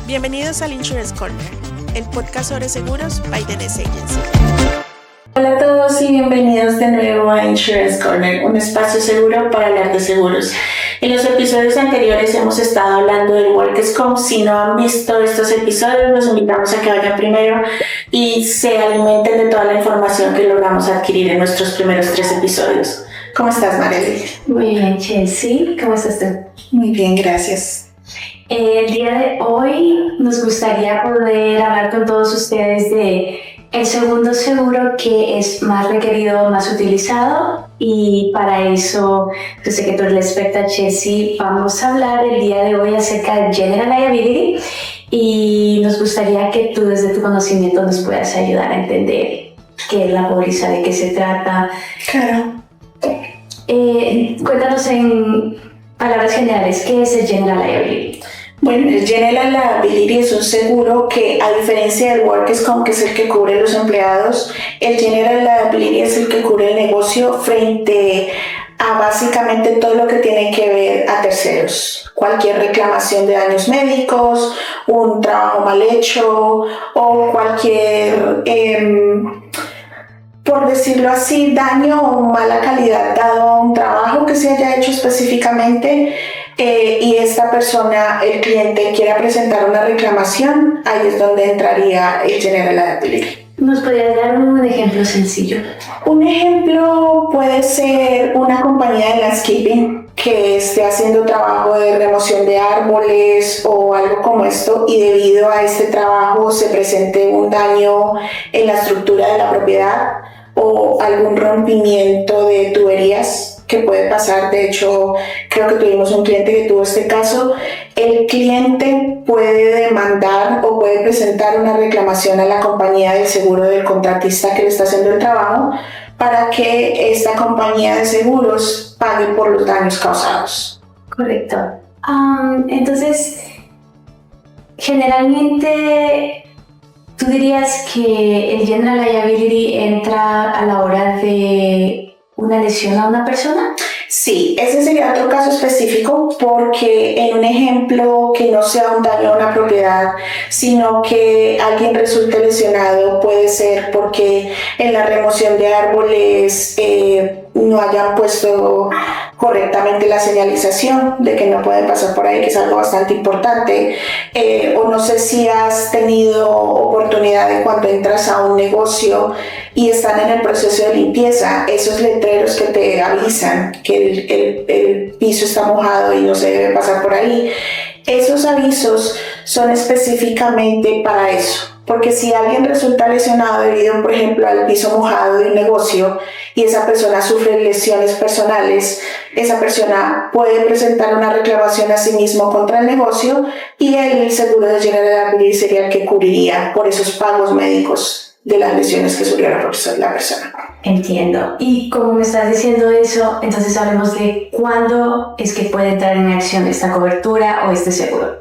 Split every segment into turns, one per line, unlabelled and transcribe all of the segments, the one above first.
Bienvenidos al Insurance Corner, el podcast sobre seguros by The Nest Agency.
Hola a todos y bienvenidos de nuevo a Insurance Corner, un espacio seguro para hablar de seguros. En los episodios anteriores hemos estado hablando del Workers' Comp. Si no han visto estos episodios, los invitamos a que vayan primero y se alimenten de toda la información que logramos adquirir en nuestros primeros 3 episodios. ¿Cómo estás, Marely?
Muy bien, Chelsea. ¿Cómo estás tú?
Muy bien, gracias.
El día de hoy nos gustaría poder hablar con todos ustedes de el segundo seguro que es más requerido, más utilizado, y para eso, yo sé que tú eres la experta, Chelsea, vamos a hablar el día de hoy acerca de General Liability y nos gustaría que tú desde tu conocimiento nos puedas ayudar a entender qué es la póliza, de qué se trata.
Claro.
Cuéntanos en palabras generales, ¿qué es el General Liability?
Bueno, el General Liability es un seguro que, a diferencia del Workers' Comp, que es el que cubre los empleados, el General Liability es el que cubre el negocio frente a básicamente todo lo que tiene que ver a terceros. Cualquier reclamación de daños médicos, un trabajo mal hecho o cualquier, por decirlo así, daño o mala calidad dado a un trabajo que se haya hecho específicamente. Y esta persona, el cliente, quiera presentar una reclamación, ahí es donde entraría el General Liability.
¿Nos podrías dar un ejemplo sencillo?
Un ejemplo puede ser una compañía de landscaping que esté haciendo trabajo de remoción de árboles o algo como esto, y debido a este trabajo se presente un daño en la estructura de la propiedad o algún rompimiento de tuberías que puede pasar. De hecho, creo que tuvimos un cliente que tuvo este caso. El cliente puede demandar o puede presentar una reclamación a la compañía del seguro del contratista que le está haciendo el trabajo para que esta compañía de seguros pague por los daños causados.
Correcto. Entonces, generalmente, ¿tú dirías que el General Liability entra a la hora de una lesión a una persona?
Sí, ese sería otro caso específico, porque en un ejemplo que no sea un daño a una propiedad, sino que alguien resulte lesionado, puede ser porque en la remoción de árboles no hayan puesto correctamente la señalización de que no pueden pasar por ahí, que es algo bastante importante, o no sé si has tenido oportunidad de cuando entras a un negocio y están en el proceso de limpieza, esos letreros que te avisan que el piso está mojado y no se debe pasar por ahí. Esos avisos son específicamente para eso, porque si alguien resulta lesionado debido, por ejemplo, al piso mojado de un negocio y esa persona sufre lesiones personales, esa persona puede presentar una reclamación a sí mismo contra el negocio y el seguro de General Liability sería el que cubriría por esos pagos médicos de las lesiones que sufrió la persona.
Entiendo. Y como me estás diciendo eso, entonces hablemos de cuándo es que puede entrar en acción esta cobertura o este seguro.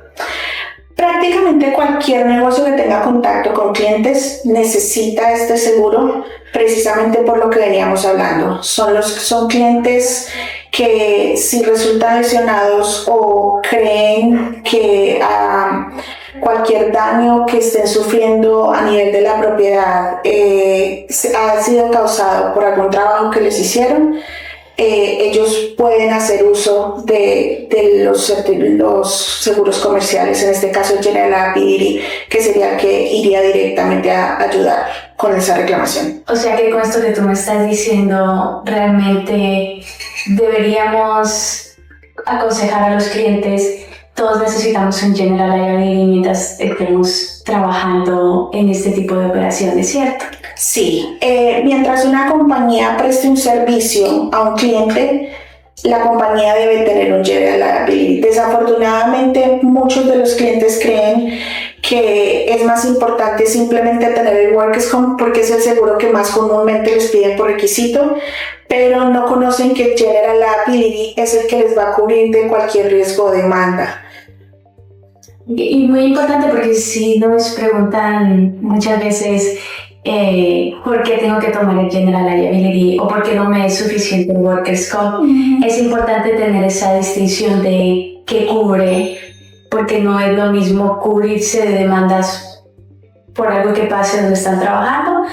Prácticamente cualquier negocio que tenga contacto con clientes necesita este seguro, precisamente por lo que veníamos hablando. Son clientes que, si resultan lesionados o creen que cualquier daño que estén sufriendo a nivel de la propiedad ha sido causado por algún trabajo que les hicieron, ellos pueden hacer uso de los seguros comerciales, en este caso el General Liability, que sería el que iría directamente a ayudar con esa reclamación.
O sea que con esto que tú me estás diciendo, realmente deberíamos aconsejar a los clientes, todos necesitamos un General Liability mientras estemos trabajando en este tipo de operaciones, ¿cierto?
Sí, mientras una compañía preste un servicio a un cliente, la compañía debe tener un General Liability. Desafortunadamente, muchos de los clientes creen que es más importante simplemente tener el Workers' Comp porque es el seguro que más comúnmente les piden por requisito, pero no conocen que el General Liability es el que les va a cubrir de cualquier riesgo o demanda.
Y muy importante, porque si nos preguntan muchas veces por qué tengo que tomar el General Liability o por qué no me es suficiente el Workers' Comp, es importante tener esa distinción de qué cubre, porque no es lo mismo cubrirse de demandas por algo que pase donde están trabajando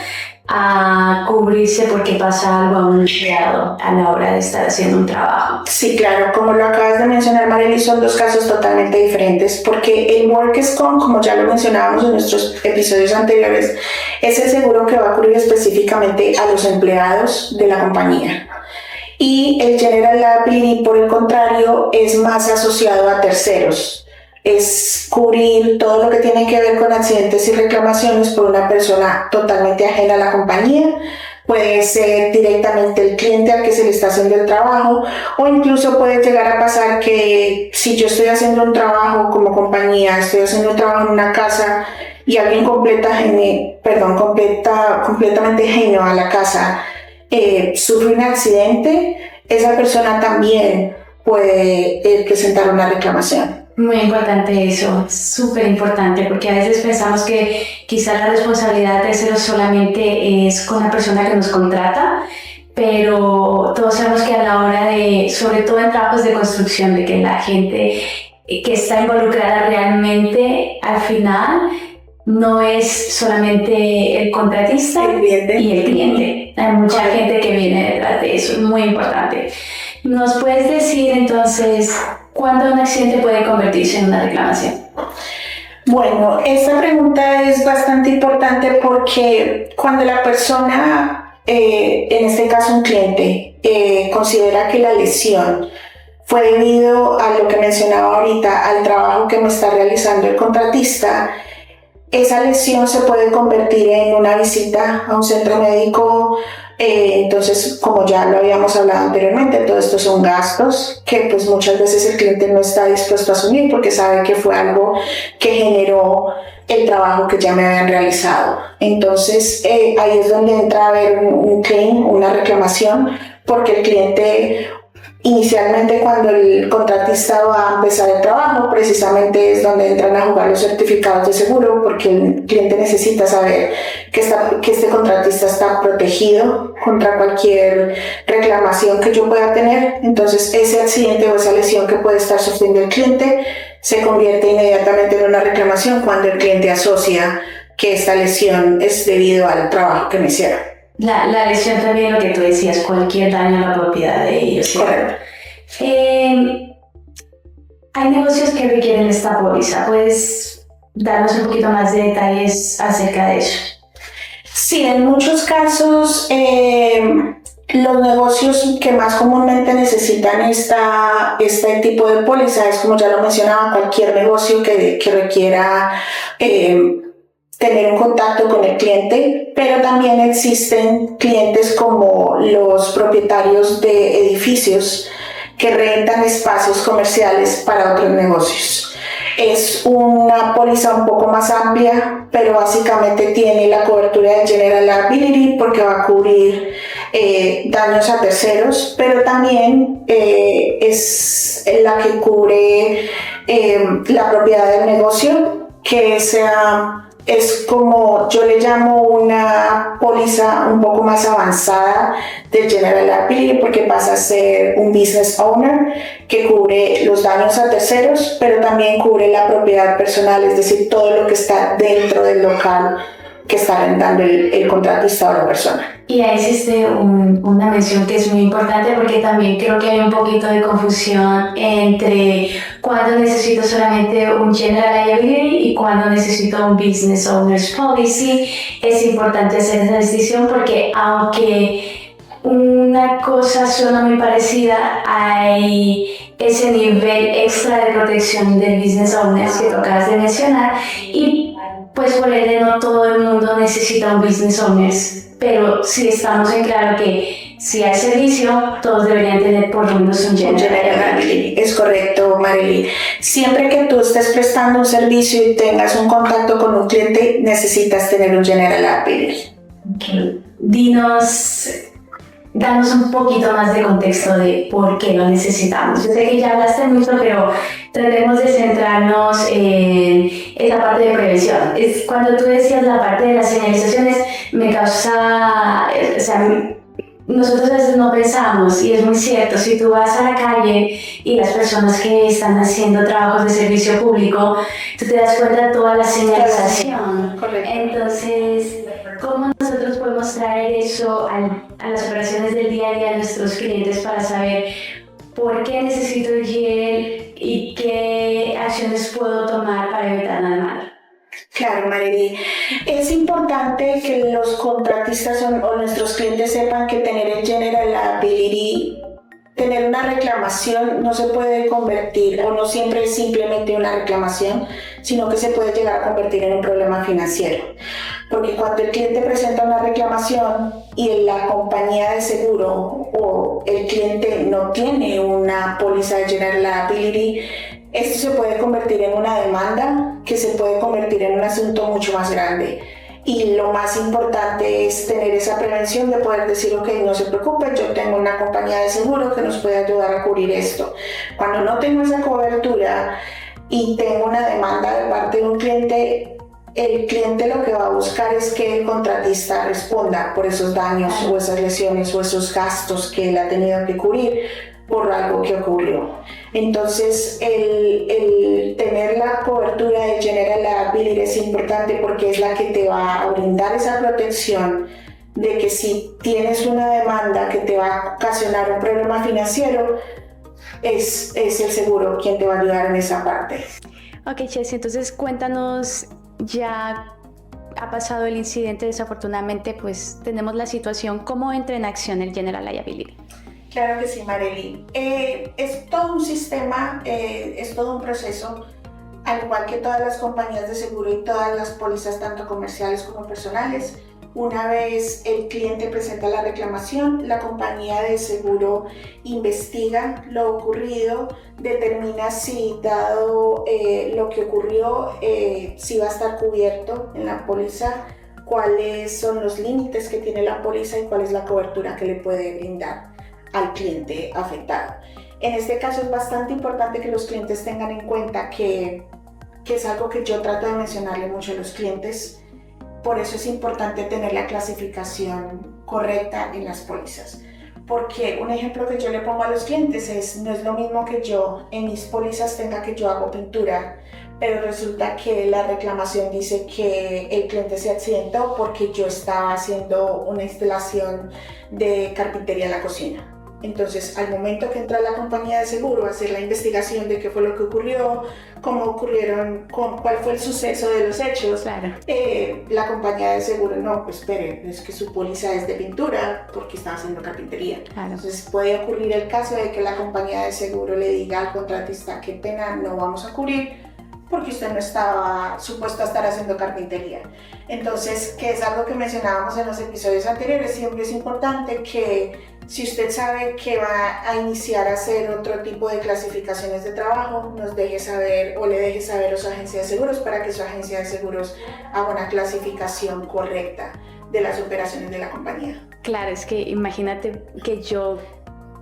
a cubrirse porque pasa algo a un empleado a la hora de estar haciendo un trabajo.
Sí, claro, como lo acabas de mencionar, Marely, son dos casos totalmente diferentes, porque el Workers' Comp, como ya lo mencionábamos en nuestros episodios anteriores, es el seguro que va a cubrir específicamente a los empleados de la compañía. Y el General Liability, por el contrario, es más asociado a terceros. Es cubrir todo lo que tiene que ver con accidentes y reclamaciones por una persona totalmente ajena a la compañía. Puede ser directamente el cliente al que se le está haciendo el trabajo, o incluso puede llegar a pasar que si yo estoy haciendo un trabajo como compañía, estoy haciendo un trabajo en una casa y alguien completamente ajeno a la casa sufre un accidente, esa persona también puede presentar una reclamación.
Muy importante eso, súper importante, porque a veces pensamos que quizá la responsabilidad de terceros solamente es con la persona que nos contrata, pero todos sabemos que a la hora de, sobre todo en trabajos de construcción, de que la gente que está involucrada realmente al final no es solamente el contratista y el cliente. Hay mucha gente que viene detrás de eso, es muy importante. ¿Nos puedes decir entonces cuándo un accidente puede convertirse en una reclamación?
Bueno, esta pregunta es bastante importante porque cuando la persona, en este caso un cliente, considera que la lesión fue debido a lo que mencionaba ahorita, al trabajo que me está realizando el contratista, esa lesión se puede convertir en una visita a un centro médico. Entonces, como ya lo habíamos hablado anteriormente, todo esto son gastos que pues muchas veces el cliente no está dispuesto a asumir porque sabe que fue algo que generó el trabajo que ya me habían realizado. Entonces, ahí es donde entra a haber un claim, una reclamación, porque el cliente inicialmente, cuando el contratista va a empezar el trabajo, precisamente es donde entran a jugar los certificados de seguro, porque el cliente necesita saber que este contratista está protegido contra cualquier reclamación que yo pueda tener. Entonces, ese accidente o esa lesión que puede estar sufriendo el cliente se convierte inmediatamente en una reclamación cuando el cliente asocia que esta lesión es debido al trabajo que me hicieron.
La lesión también, lo que tú decías, cualquier daño a la propiedad de ellos.
Correcto.
Hay negocios que requieren esta póliza. ¿Puedes darnos un poquito más de detalles acerca de eso?
Sí, en muchos casos los negocios que más comúnmente necesitan este tipo de póliza es, como ya lo mencionaba, cualquier negocio que requiera tener un contacto con el cliente, pero también existen clientes como los propietarios de edificios que rentan espacios comerciales para otros negocios. Es una póliza un poco más amplia, pero básicamente tiene la cobertura del General Liability porque va a cubrir daños a terceros, pero también es la que cubre la propiedad del negocio, que es como yo le llamo una póliza un poco más avanzada del General Liability, porque pasa a ser un business owner que cubre los daños a terceros, pero también cubre la propiedad personal, es decir, todo lo que está dentro del local que está rentando el contratista o la persona.
Y ahí existe una mención que es muy importante, porque también creo que hay un poquito de confusión entre cuándo necesito solamente un General Liability y cuándo necesito un Business Owner's Policy. Es importante hacer esa distinción porque aunque una cosa suena muy parecida, hay ese nivel extra de protección del Business Owner que tú acabas de mencionar, y pues por ende no todo el mundo necesita un Business Owner, pero sí estamos en claro que si hay servicio, todos deberían tener por lo menos un General Liability.
Es correcto, Marely. Siempre que tú estés prestando un servicio y tengas un contacto con un cliente, necesitas tener un General Liability.
Okay. Danos un poquito más de contexto de por qué lo necesitamos. Yo sé que ya hablaste mucho, pero tratemos de centrarnos en esa parte de prevención. Cuando tú decías la parte de las señalizaciones, me causa, nosotros a veces no pensamos, y es muy cierto, si tú vas a la calle y las personas que están haciendo trabajos de servicio público, tú te das cuenta de toda la señalización.
Correcto.
Entonces, ¿cómo nosotros podemos traer eso a las operaciones del día a día de nuestros clientes para saber por qué necesito el gel y qué acciones puedo tomar para evitar nada malo?
Claro, Marely. Es importante que los contratistas o nuestros clientes sepan que tener el General Liability, tener una reclamación no se puede convertir, o no siempre es simplemente una reclamación, sino que se puede llegar a convertir en un problema financiero. Porque cuando el cliente presenta una reclamación y la compañía de seguro o el cliente no tiene una póliza de General Liability, esto se puede convertir en una demanda que se puede convertir en un asunto mucho más grande. Y lo más importante es tener esa prevención de poder decir, ok, no se preocupe, yo tengo una compañía de seguro que nos puede ayudar a cubrir esto. Cuando no tengo esa cobertura y tengo una demanda de parte de un cliente, el cliente lo que va a buscar es que el contratista responda por esos daños o esas lesiones o esos gastos que él ha tenido que cubrir por algo que ocurrió. Entonces, el tener la cobertura de General Liability es importante porque es la que te va a brindar esa protección de que si tienes una demanda que te va a ocasionar un problema financiero, es el seguro quien te va a ayudar en esa parte.
Ok, Chelsea, entonces cuéntanos, ya ha pasado el incidente, desafortunadamente, pues tenemos la situación, ¿cómo entra en acción el General Liability?
Claro que sí, Marely. Es todo un sistema, es todo un proceso, al igual que todas las compañías de seguro y todas las pólizas, tanto comerciales como personales. Una vez el cliente presenta la reclamación, la compañía de seguro investiga lo ocurrido, determina si, dado lo que ocurrió, si va a estar cubierto en la póliza, cuáles son los límites que tiene la póliza y cuál es la cobertura que le puede brindar al cliente afectado. En este caso es bastante importante que los clientes tengan en cuenta que es algo que yo trato de mencionarle mucho a los clientes. Por eso es importante tener la clasificación correcta en las pólizas. Porque un ejemplo que yo le pongo a los clientes es, no es lo mismo que yo en mis pólizas tenga que yo hago pintura, pero resulta que la reclamación dice que el cliente se accidentó porque yo estaba haciendo una instalación de carpintería en la cocina. Entonces, al momento que entra la compañía de seguro a hacer la investigación de qué fue lo que ocurrió, cómo ocurrieron, cuál fue el suceso de los hechos,
claro.
La compañía de seguro, no, pues espere, es que su póliza es de pintura porque estaba haciendo carpintería.
Claro.
Entonces, puede ocurrir el caso de que la compañía de seguro le diga al contratista, qué pena, no vamos a cubrir porque usted no estaba supuesto a estar haciendo carpintería. Entonces, que es algo que mencionábamos en los episodios anteriores, siempre es importante que si usted sabe que va a iniciar a hacer otro tipo de clasificaciones de trabajo, nos deje saber o le deje saber a su agencia de seguros para que su agencia de seguros haga una clasificación correcta de las operaciones de la compañía.
Claro, es que imagínate que yo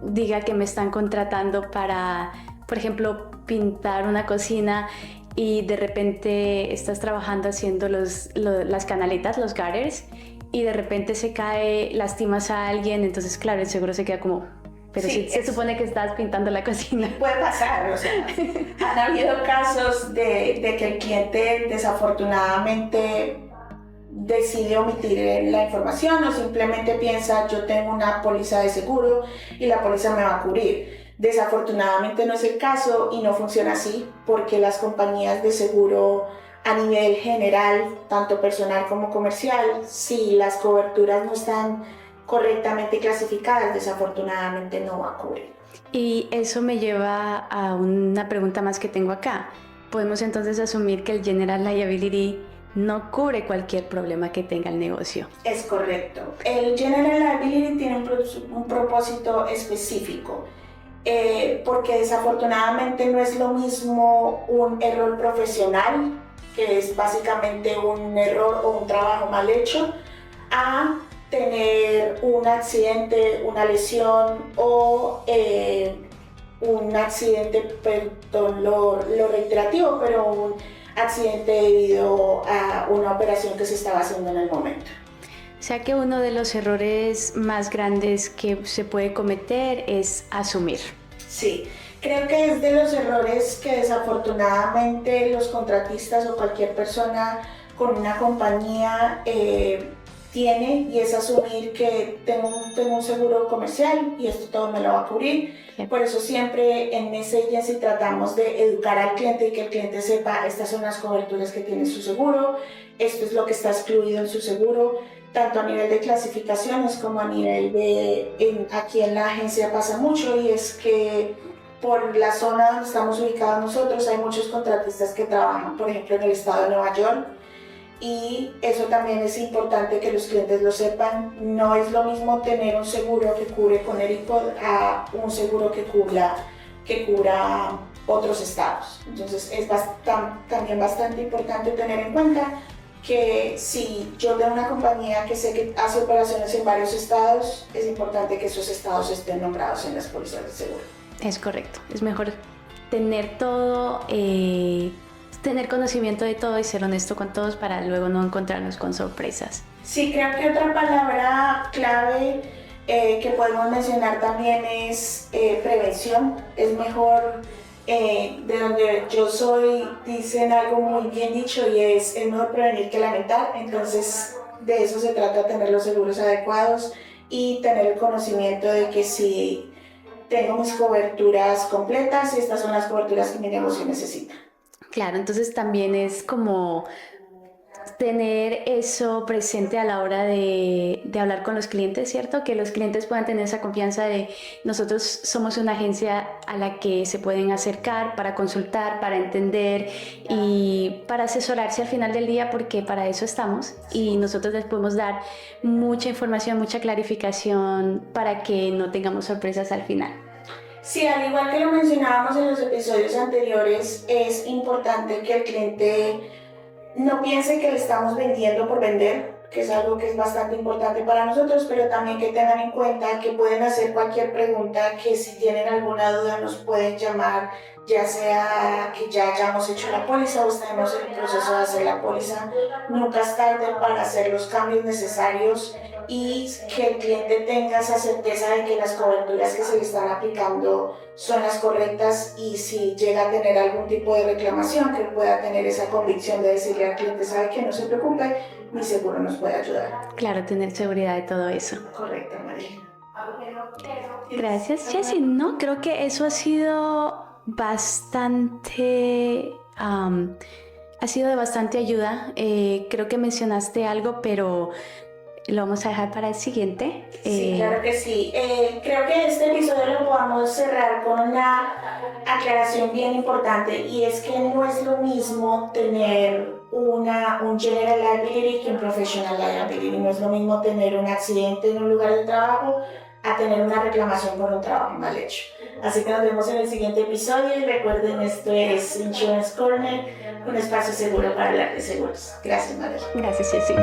diga que me están contratando para, por ejemplo, pintar una cocina y de repente estás trabajando haciendo las canaletas, los gutters, y de repente se cae, lastimas a alguien, entonces claro, el seguro se queda como, pero sí, se supone que estás pintando la cocina.
Puede pasar, o sea, han habido casos de que el cliente desafortunadamente decide omitir la información o simplemente piensa, yo tengo una póliza de seguro y la póliza me va a cubrir. Desafortunadamente no es el caso y no funciona así porque las compañías de seguro a nivel general, tanto personal como comercial, si las coberturas no están correctamente clasificadas, desafortunadamente no va a cubrir.
Y eso me lleva a una pregunta más que tengo acá. ¿Podemos entonces asumir que el General Liability no cubre cualquier problema que tenga el negocio?
Es correcto. El General Liability tiene un propósito específico. Porque desafortunadamente no es lo mismo un error profesional, que es básicamente un error o un trabajo mal hecho, a tener un accidente, una lesión o un accidente, perdón, lo reiterativo, pero un accidente debido a una operación que se estaba haciendo en el momento.
O sea que uno de los errores más grandes que se puede cometer es asumir.
Sí, creo que es de los errores que desafortunadamente los contratistas o cualquier persona con una compañía tiene, y es asumir que tengo un seguro comercial y esto todo me lo va a cubrir. Por eso siempre en ese agency tratamos de educar al cliente y que el cliente sepa estas son las coberturas que tiene su seguro, esto es lo que está excluido en su seguro, tanto a nivel de clasificaciones como a nivel de... aquí en la agencia pasa mucho, y es que por la zona donde estamos ubicados nosotros hay muchos contratistas que trabajan, por ejemplo, en el estado de Nueva York, y eso también es importante que los clientes lo sepan. No es lo mismo tener un seguro que cubre Connecticut a un seguro que cubra otros estados. Entonces es también bastante importante tener en cuenta que si yo tengo una compañía que sé que hace operaciones en varios estados, es importante que esos estados estén nombrados en las pólizas de seguro.
Es correcto, es mejor tener todo, tener conocimiento de todo y ser honesto con todos para luego no encontrarnos con sorpresas.
Sí, creo que otra palabra clave que podemos mencionar también es prevención. Es mejor, de donde yo soy, dicen algo muy bien dicho, y es mejor prevenir que lamentar. Entonces de eso se trata, tener los seguros adecuados y tener el conocimiento de que si tengo mis coberturas completas, y estas son las coberturas que mi negocio necesita.
Claro, entonces también es como tener eso presente a la hora de hablar con los clientes, ¿cierto? Que los clientes puedan tener esa confianza de nosotros somos una agencia a la que se pueden acercar para consultar, para entender y para asesorarse al final del día, porque para eso estamos y nosotros les podemos dar mucha información, mucha clarificación para que no tengamos sorpresas al final.
Sí, al igual que lo mencionábamos en los episodios anteriores, es importante que el cliente no piense que le estamos vendiendo por vender, que es algo que es bastante importante para nosotros, pero también que tengan en cuenta que pueden hacer cualquier pregunta, que si tienen alguna duda nos pueden llamar, ya sea que ya hayamos hecho la póliza o estemos en el proceso de hacer la póliza. Nunca es tarde para hacer los cambios necesarios y que el cliente tenga esa certeza de que las coberturas que se le están aplicando son las correctas, y si llega a tener algún tipo de reclamación, que pueda tener esa convicción de decirle al cliente, sabe que no se preocupe, mi seguro nos puede ayudar.
Claro, tener seguridad de todo eso.
Correcto, María.
Gracias, Jessie. No, creo que eso ha sido bastante... ha sido de bastante ayuda. Creo que mencionaste algo, pero lo vamos a dejar para el siguiente.
Sí, claro que sí. Creo que este episodio lo podamos cerrar con una aclaración bien importante, y es que no es lo mismo tener un general liability que un professional liability. No es lo mismo tener un accidente en un lugar de trabajo a tener una reclamación por un trabajo mal hecho. Así que nos vemos en el siguiente episodio, y recuerden, esto es Insurance Corner, un espacio seguro para hablar de seguros. Gracias, María.
Gracias, Jessie.